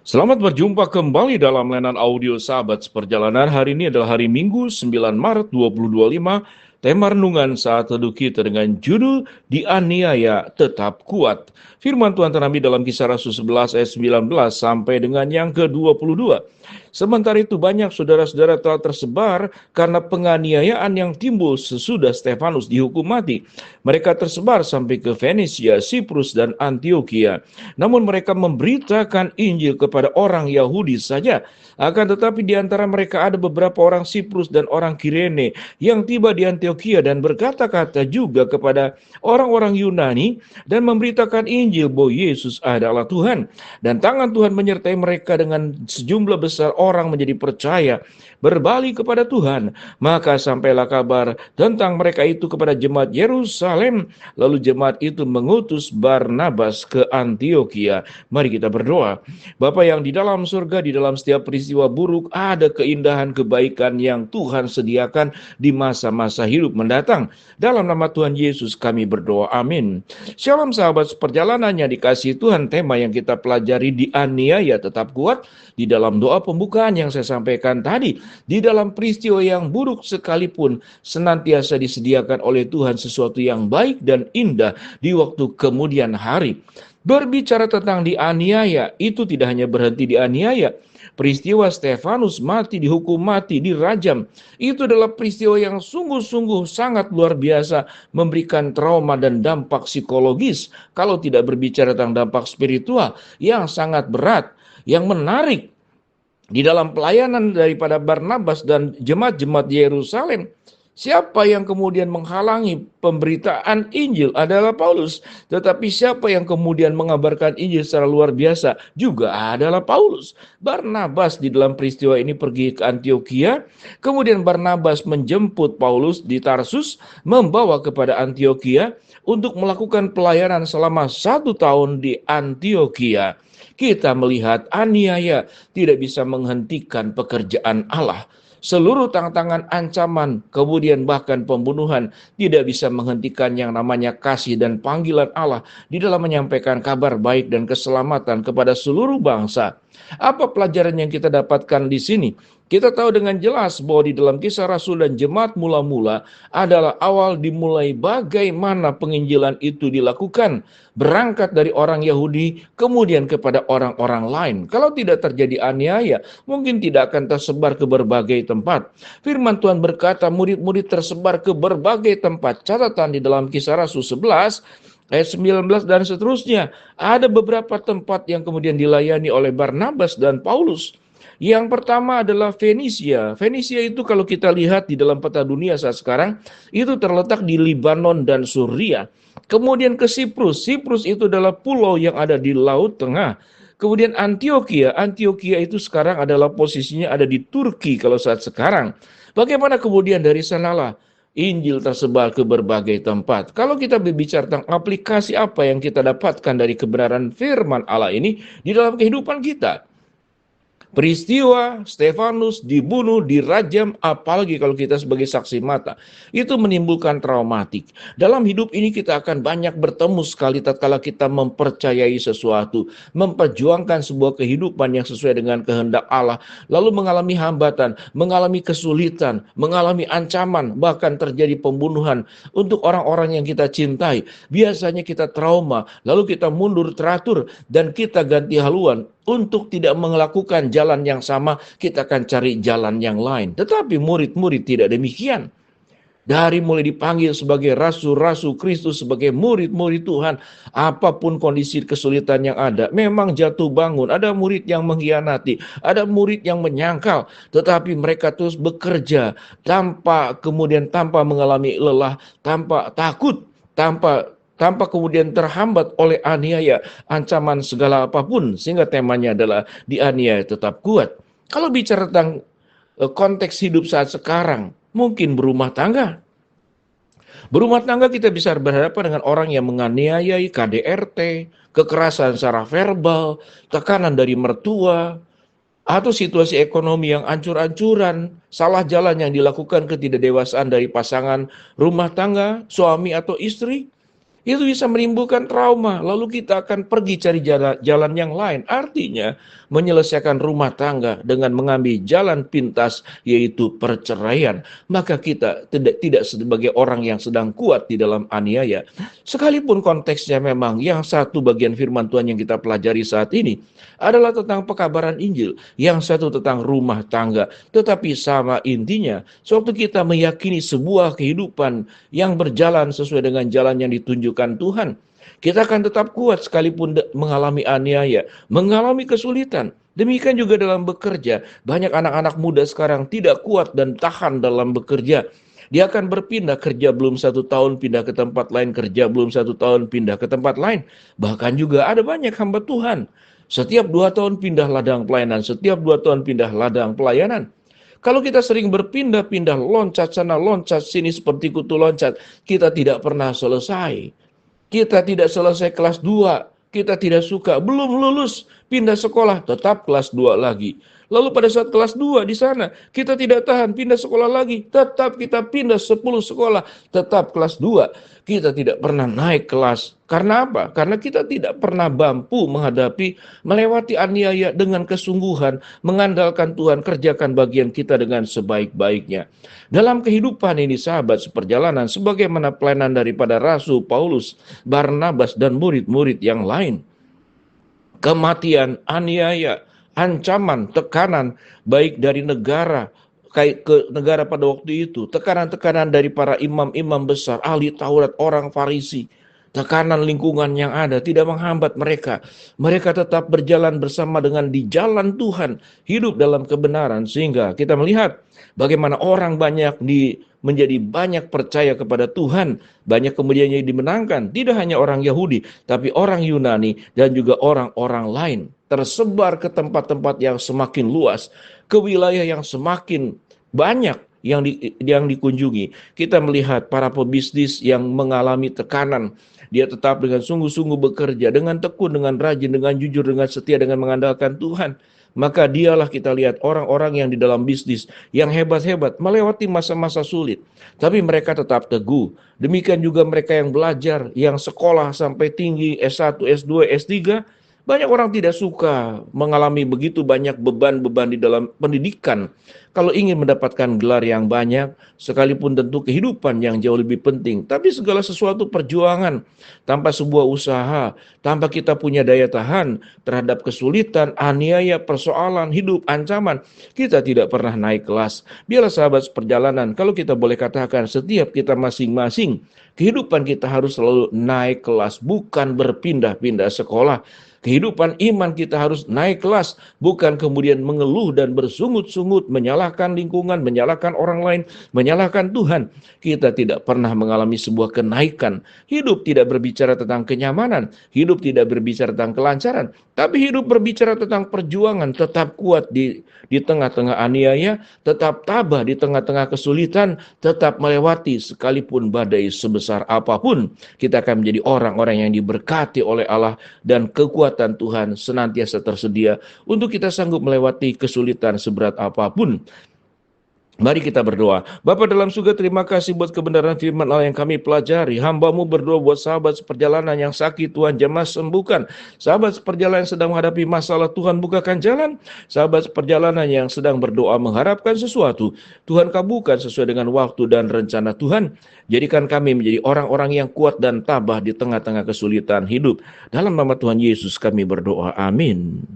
Selamat berjumpa kembali dalam layanan audio Sahabat Seperjalanan. Hari ini adalah hari Minggu 9 Maret 2025. Tema renungan saat teduh kita dengan judul Dianiaya Tetap Kuat. Firman Tuhan terambil dalam Kisah Rasul 11 ayat 19 sampai dengan yang ke-22. Sementara itu banyak saudara-saudara telah tersebar karena penganiayaan yang timbul sesudah Stefanus dihukum mati. Mereka tersebar sampai ke Fenisia, Siprus, dan Antioquia. Namun mereka memberitakan Injil kepada orang Yahudi saja. Akan tetapi di antara mereka ada beberapa orang Siprus dan orang Kirene yang tiba di Antioquia dan berkata-kata juga kepada orang-orang Yunani dan memberitakan Injil bahwa Yesus adalah Tuhan. Dan tangan Tuhan menyertai mereka dengan sejumlah besar orang menjadi percaya, berbalik kepada Tuhan. Maka sampailah kabar tentang mereka itu kepada jemaat Yerusalem. Lalu jemaat itu mengutus Barnabas ke Antioquia. Mari kita berdoa. Bapa yang di dalam surga, di dalam setiap peristiwa buruk ada keindahan kebaikan yang Tuhan sediakan di masa-masa hidup mendatang. Dalam nama Tuhan Yesus kami berdoa, amin. Shalom sahabat seperjalanannya dikasihi Tuhan. Tema yang kita pelajari dianiaya tetap kuat. Di dalam doa pembukaan yang saya sampaikan tadi, di dalam peristiwa yang buruk sekalipun senantiasa disediakan oleh Tuhan sesuatu yang baik dan indah di waktu kemudian hari. Berbicara tentang dianiaya, itu tidak hanya berhenti dianiaya. Peristiwa Stefanus mati, dihukum mati, dirajam. Itu adalah peristiwa yang sungguh-sungguh sangat luar biasa, memberikan trauma dan dampak psikologis. Kalau tidak berbicara tentang dampak spiritual yang sangat berat, yang menarik di dalam pelayanan daripada Barnabas dan jemaat-jemaat Yerusalem. Siapa yang kemudian menghalangi pemberitaan Injil adalah Paulus. Tetapi siapa yang kemudian mengabarkan Injil secara luar biasa juga adalah Paulus. Barnabas di dalam peristiwa ini pergi ke Antioquia. Kemudian Barnabas menjemput Paulus di Tarsus, membawa kepada Antioquia untuk melakukan pelayanan selama 1 tahun di Antioquia. Kita melihat aniaya tidak bisa menghentikan pekerjaan Allah. Seluruh tantangan ancaman, kemudian bahkan pembunuhan tidak bisa menghentikan yang namanya kasih dan panggilan Allah di dalam menyampaikan kabar baik dan keselamatan kepada seluruh bangsa. Apa pelajaran yang kita dapatkan di sini? Kita tahu dengan jelas bahwa di dalam Kisah Rasul dan jemaat mula-mula adalah awal dimulai bagaimana penginjilan itu dilakukan. Berangkat dari orang Yahudi kemudian kepada orang-orang lain. Kalau tidak terjadi aniaya, mungkin tidak akan tersebar ke berbagai tempat. Firman Tuhan berkata murid-murid tersebar ke berbagai tempat. Catatan di dalam Kisah Rasul 11 ayat 19 dan seterusnya. Ada beberapa tempat yang kemudian dilayani oleh Barnabas dan Paulus. Yang pertama adalah Fenisia. Fenisia itu kalau kita lihat di dalam peta dunia saat sekarang, itu terletak di Libanon dan Suria. Kemudian ke Siprus. Siprus itu adalah pulau yang ada di Laut Tengah. Kemudian Antioquia. Antioquia itu sekarang adalah posisinya ada di Turki kalau saat sekarang. Bagaimana kemudian dari sanalah Injil tersebar ke berbagai tempat. Kalau kita berbicara tentang aplikasi apa yang kita dapatkan dari kebenaran firman Allah ini di dalam kehidupan kita. Peristiwa Stefanus dibunuh, dirajam, apalagi kalau kita sebagai saksi mata, itu menimbulkan traumatik. Dalam hidup ini kita akan banyak bertemu sekali tatkala kita mempercayai sesuatu, memperjuangkan sebuah kehidupan yang sesuai dengan kehendak Allah, lalu mengalami hambatan, mengalami kesulitan, mengalami ancaman, bahkan terjadi pembunuhan untuk orang-orang yang kita cintai. Biasanya kita trauma, lalu kita mundur teratur dan kita ganti haluan. Untuk tidak melakukan jalan yang sama, kita akan cari jalan yang lain. Tetapi murid-murid tidak demikian. Dari mulai dipanggil sebagai rasul-rasul Kristus, sebagai murid-murid Tuhan, apapun kondisi kesulitan yang ada, memang jatuh bangun. Ada murid yang mengkhianati, ada murid yang menyangkal, tetapi mereka terus bekerja tanpa mengalami lelah, tanpa takut, tanpa kemudian terhambat oleh aniaya, ancaman segala apapun, sehingga temanya adalah dianiaya tetap kuat. Kalau bicara tentang konteks hidup saat sekarang, mungkin berumah tangga. Berumah tangga kita bisa berhadapan dengan orang yang menganiayai, KDRT, kekerasan secara verbal, tekanan dari mertua, atau situasi ekonomi yang ancur-ancuran, salah jalan yang dilakukan ketidakdewasaan dari pasangan rumah tangga, suami atau istri. itu bisa menimbulkan trauma. Lalu kita akan pergi cari jalan yang lain. Artinya menyelesaikan rumah tangga dengan mengambil jalan pintas, yaitu perceraian. Maka kita tidak sebagai orang yang sedang kuat di dalam aniaya. Sekalipun konteksnya memang yang satu bagian firman Tuhan yang kita pelajari saat ini adalah tentang pekabaran Injil, yang satu tentang rumah tangga. Tetapi sama intinya, sewaktu kita meyakini sebuah kehidupan yang berjalan sesuai dengan jalan yang ditunjukkan Tuhan, kita akan tetap kuat sekalipun mengalami aniaya, mengalami kesulitan. Demikian juga dalam bekerja. Banyak anak-anak muda sekarang tidak kuat dan tahan dalam bekerja. Dia akan berpindah, kerja belum 1 tahun pindah ke tempat lain, kerja belum 1 tahun pindah ke tempat lain. Bahkan juga ada banyak hamba Tuhan, setiap 2 tahun pindah ladang pelayanan, setiap 2 tahun pindah ladang pelayanan. Kalau kita sering berpindah-pindah, loncat sana, loncat sini seperti kutu loncat, kita tidak pernah selesai. Kita tidak selesai kelas 2, kita tidak suka, belum lulus, pindah sekolah, tetap kelas 2 lagi. Lalu pada saat kelas 2 di sana, kita tidak tahan, pindah sekolah lagi, tetap kita pindah 10 sekolah, tetap kelas 2. Kita tidak pernah naik kelas. Karena apa? Karena kita tidak pernah mampu melewati aniaya dengan kesungguhan, mengandalkan Tuhan, kerjakan bagian kita dengan sebaik-baiknya. Dalam kehidupan ini sahabat seperjalanan, sebagaimana pelayanan daripada Rasul Paulus, Barnabas, dan murid-murid yang lain, kematian, aniaya, ancaman, tekanan, baik dari negara, ke negara pada waktu itu, tekanan-tekanan dari para imam-imam besar, ahli Taurat, orang Farisi, tekanan lingkungan yang ada tidak menghambat mereka. Mereka tetap berjalan bersama dengan di jalan Tuhan, hidup dalam kebenaran, sehingga kita melihat bagaimana orang menjadi banyak percaya kepada Tuhan, banyak kemudian yang dimenangkan, tidak hanya orang Yahudi, tapi orang Yunani dan juga orang-orang lain, tersebar ke tempat-tempat yang semakin luas, ke wilayah yang semakin banyak yang dikunjungi. Kita melihat para pebisnis yang mengalami tekanan. Dia tetap dengan sungguh-sungguh bekerja, dengan tekun, dengan rajin, dengan jujur, dengan setia, dengan mengandalkan Tuhan. Maka dialah kita lihat orang-orang yang di dalam bisnis, yang hebat-hebat, melewati masa-masa sulit. Tapi mereka tetap teguh. Demikian juga mereka yang belajar, yang sekolah sampai tinggi, S1, S2, S3, banyak orang tidak suka mengalami begitu banyak beban-beban di dalam pendidikan. Kalau ingin mendapatkan gelar yang banyak, sekalipun tentu kehidupan yang jauh lebih penting. Tapi segala sesuatu perjuangan, tanpa sebuah usaha, tanpa kita punya daya tahan terhadap kesulitan, aniaya, persoalan, hidup, ancaman, kita tidak pernah naik kelas. Biarlah sahabat perjalanan, kalau kita boleh katakan setiap kita masing-masing, kehidupan kita harus selalu naik kelas, bukan berpindah-pindah sekolah. Kehidupan iman kita harus naik kelas, bukan kemudian mengeluh dan bersungut-sungut, menyalahkan lingkungan, menyalahkan orang lain, menyalahkan Tuhan. Kita tidak pernah mengalami sebuah kenaikan. Hidup tidak berbicara tentang kenyamanan, hidup tidak berbicara tentang kelancaran, tapi hidup berbicara tentang perjuangan, tetap kuat di tengah-tengah aniaya, tetap tabah di tengah-tengah kesulitan, tetap melewati sekalipun badai sebesar apapun. Kita akan menjadi orang-orang yang diberkati oleh Allah, dan kekuatan Tuhan senantiasa tersedia untuk kita sanggup melewati kesulitan seberat apapun. Mari kita berdoa. Bapa dalam surga, terima kasih buat kebenaran firman Allah yang kami pelajari. Hamba-Mu berdoa buat sahabat seperjalanan yang sakit, Tuhan jamah sembuhkan. Sahabat seperjalanan yang sedang menghadapi masalah, Tuhan bukakan jalan. Sahabat seperjalanan yang sedang berdoa mengharapkan sesuatu, Tuhan kabulkan sesuai dengan waktu dan rencana Tuhan. Jadikan kami menjadi orang-orang yang kuat dan tabah di tengah-tengah kesulitan hidup. Dalam nama Tuhan Yesus kami berdoa. Amin.